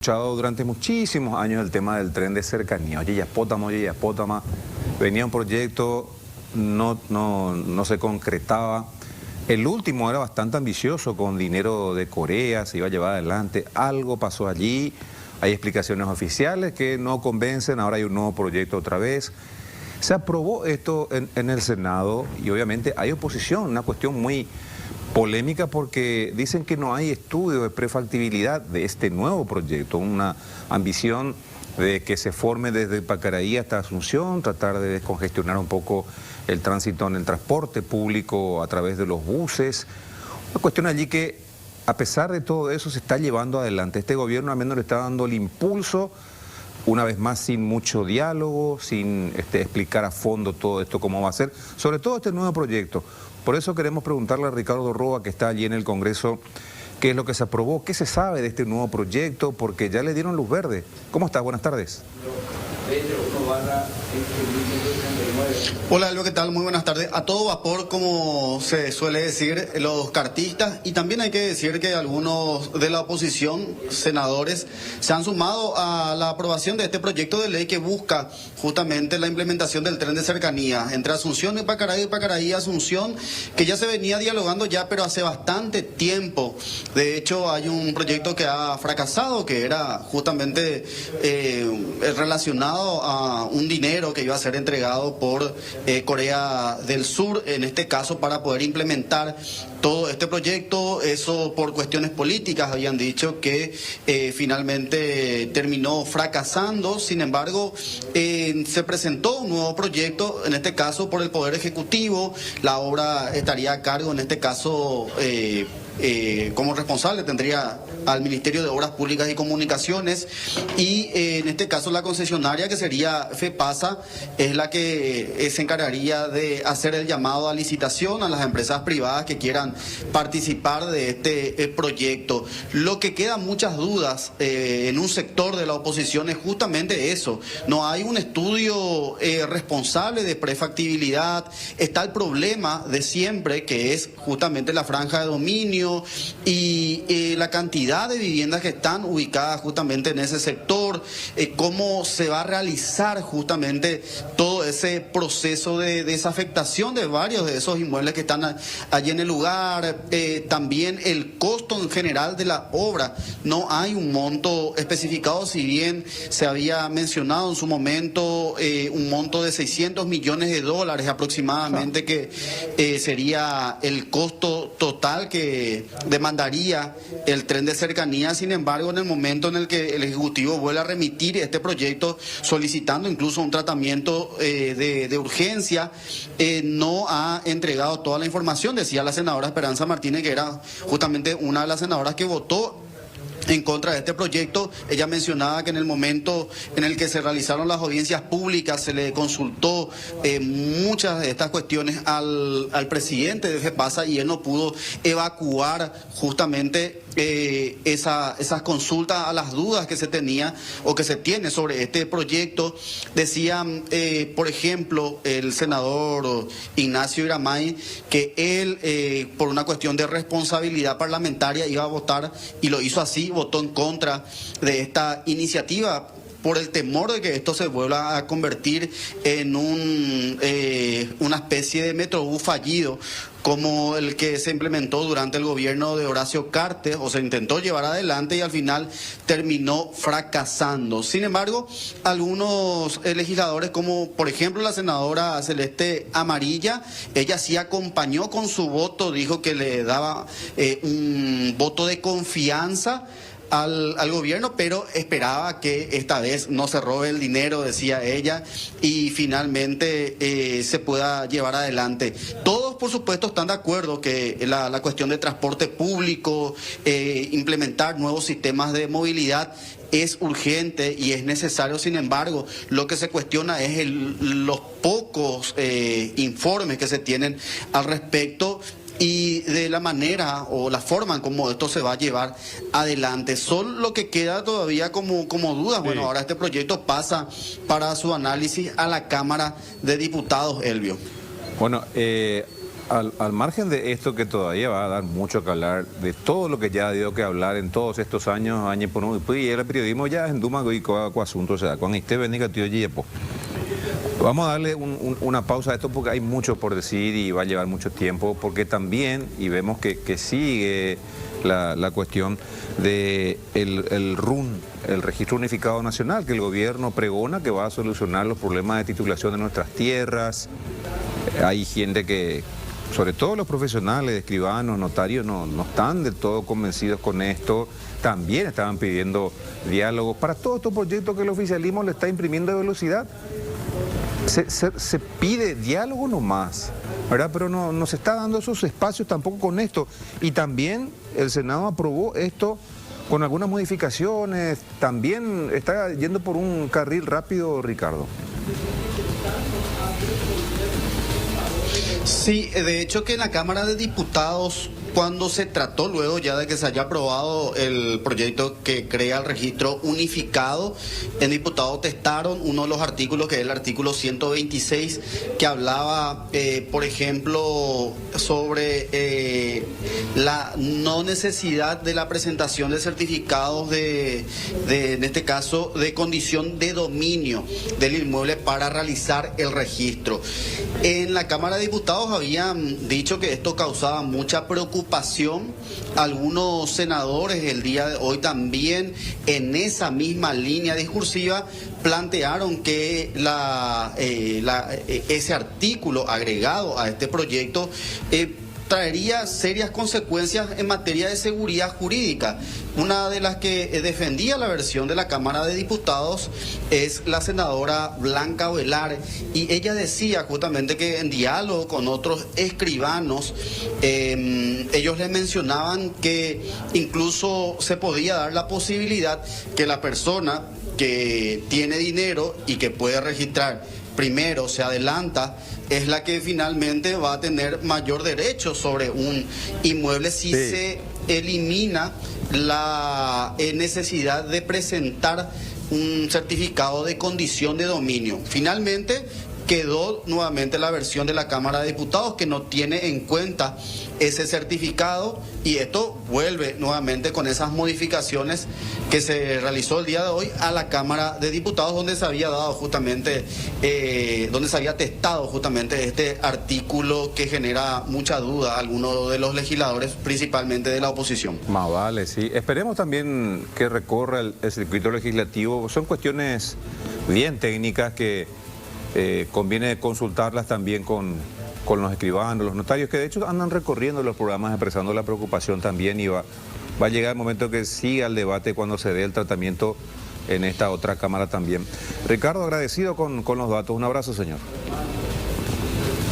Escuchado durante muchísimos años el tema del tren de cercanía. Oye, Yapótama, venía un proyecto, no se concretaba. El último era bastante ambicioso, con dinero de Corea, se iba a llevar adelante. Algo pasó allí, hay explicaciones oficiales que no convencen, ahora hay un nuevo proyecto otra vez. Se aprobó esto en el Senado y obviamente hay oposición, una cuestión muy polémica porque dicen que no hay estudio de prefactibilidad de este nuevo proyecto, una ambición de que se forme desde Pacaraí hasta Asunción, tratar de descongestionar un poco el tránsito en el transporte público a través de los buses. Una cuestión allí que, a pesar de todo eso, se está llevando adelante. Este gobierno al menos le está dando el impulso, una vez más sin mucho diálogo, sin explicar a fondo todo esto cómo va a ser, sobre todo este nuevo proyecto. Por eso queremos preguntarle a Ricardo Roa, que está allí en el Congreso, qué es lo que se aprobó, qué se sabe de este nuevo proyecto, porque ya le dieron luz verde. ¿Cómo está? Buenas tardes. Hola, Elvio, ¿qué tal? Muy buenas tardes. A todo vapor, como se suele decir, los cartistas, y también hay que decir que algunos de la oposición, senadores, se han sumado a la aprobación de este proyecto de ley que busca justamente la implementación del tren de cercanía entre Asunción y Pacaraí Asunción, que ya se venía dialogando ya, pero hace bastante tiempo. De hecho, hay un proyecto que ha fracasado, que era justamente relacionado a un dinero que iba a ser entregado por Corea del Sur, en este caso para poder implementar todo este proyecto. Eso por cuestiones políticas habían dicho que finalmente terminó fracasando. Sin embargo, se presentó un nuevo proyecto, en este caso por el Poder Ejecutivo. La obra estaría a cargo, en este caso, como responsable tendría al Ministerio de Obras Públicas y Comunicaciones, y en este caso la concesionaria, que sería FEPASA, es la que se encargaría de hacer el llamado a licitación a las empresas privadas que quieran participar de este proyecto. Lo que queda muchas dudas en un sector de la oposición es justamente eso. No hay un estudio responsable de prefactibilidad. Está el problema de siempre, que es justamente la franja de dominio y la cantidad de viviendas que están ubicadas justamente en ese sector, cómo se va a realizar justamente todo ese proceso de desafectación de varios de esos inmuebles que están allí en el lugar, también el costo en general de la obra. No hay un monto especificado, si bien se había mencionado en su momento un monto de $600 millones aproximadamente, que sería el costo total que demandaría el tren de cercanía. Sin embargo, en el momento en el que el Ejecutivo vuelve a remitir este proyecto solicitando incluso un tratamiento de urgencia, no ha entregado toda la información. Decía la senadora Esperanza Martínez, que era justamente una de las senadoras que votó en contra de este proyecto. Ella mencionaba que en el momento en el que se realizaron las audiencias públicas se le consultó muchas de estas cuestiones al presidente de FEPASA, y él no pudo evacuar justamente esas consultas a las dudas que se tenía o que se tiene sobre este proyecto. Decían, por ejemplo, el senador Ignacio Iramay, que él, por una cuestión de responsabilidad parlamentaria, iba a votar, y lo hizo así, votó en contra de esta iniciativa por el temor de que esto se vuelva a convertir en una especie de metrobús fallido, como el que se implementó durante el gobierno de Horacio Cartes, o se intentó llevar adelante y al final terminó fracasando. Sin embargo, algunos legisladores, como por ejemplo la senadora Celeste Amarilla, ella sí acompañó con su voto, dijo que le daba un voto de confianza al gobierno, pero esperaba que esta vez no se robe el dinero, decía ella, y finalmente se pueda llevar adelante. Todos, por supuesto, están de acuerdo que la cuestión de transporte público, implementar nuevos sistemas de movilidad, es urgente y es necesario. Sin embargo, lo que se cuestiona es los pocos informes que se tienen al respecto, y de la manera o la forma en cómo esto se va a llevar adelante. Son lo que queda todavía como dudas. Bueno, ahora este proyecto pasa para su análisis a la Cámara de Diputados, Elvio. Bueno, Al margen de esto que todavía va a dar mucho que hablar, de todo lo que ya ha dado que hablar en todos estos años por uno, y el periodismo ya es en Duma y asunto, o sea, cuando esté venga tío Yepo. Vamos a darle una pausa a esto porque hay mucho por decir y va a llevar mucho tiempo, porque también, y vemos que sigue la cuestión de el RUN, el Registro Unificado Nacional, que el gobierno pregona que va a solucionar los problemas de titulación de nuestras tierras. Hay gente que, sobre todo los profesionales, escribanos, notarios, no están del todo convencidos con esto. También estaban pidiendo diálogos para todos estos proyectos que el oficialismo le está imprimiendo de velocidad. Se pide diálogo nomás, ¿verdad? Pero no se está dando esos espacios tampoco con esto. Y también el Senado aprobó esto con algunas modificaciones. También está yendo por un carril rápido, Ricardo. Sí, de hecho que en la Cámara de Diputados, cuando se trató luego ya de que se haya aprobado el proyecto que crea el registro unificado, en diputados testaron uno de los artículos, que es el artículo 126, que hablaba, por ejemplo, sobre la no necesidad de la presentación de certificados en este caso, de condición de dominio del inmueble para realizar el registro. En la Cámara de Diputados habían dicho que esto causaba mucha preocupación. Algunos senadores el día de hoy también en esa misma línea discursiva plantearon que ese artículo agregado a este proyecto traería serias consecuencias en materia de seguridad jurídica. Una de las que defendía la versión de la Cámara de Diputados es la senadora Blanca Ovelar, y ella decía justamente que en diálogo con otros escribanos, ellos les mencionaban que incluso se podía dar la posibilidad que la persona que tiene dinero y que puede registrar primero, se adelanta, es la que finalmente va a tener mayor derecho sobre un inmueble si se elimina la necesidad de presentar un certificado de condición de dominio. Finalmente quedó nuevamente la versión de la Cámara de Diputados, que no tiene en cuenta ese certificado, y esto vuelve nuevamente con esas modificaciones que se realizó el día de hoy a la Cámara de Diputados, donde se había dado justamente, donde se había testado justamente este artículo que genera mucha duda a algunos de los legisladores, principalmente de la oposición. Más vale, sí. Esperemos también que recorra el circuito legislativo. Son cuestiones bien técnicas que conviene consultarlas también con los escribanos, los notarios, que de hecho andan recorriendo los programas expresando la preocupación también, y va a llegar el momento que siga el debate cuando se dé el tratamiento en esta otra Cámara también. Ricardo, agradecido con los datos. Un abrazo, señor.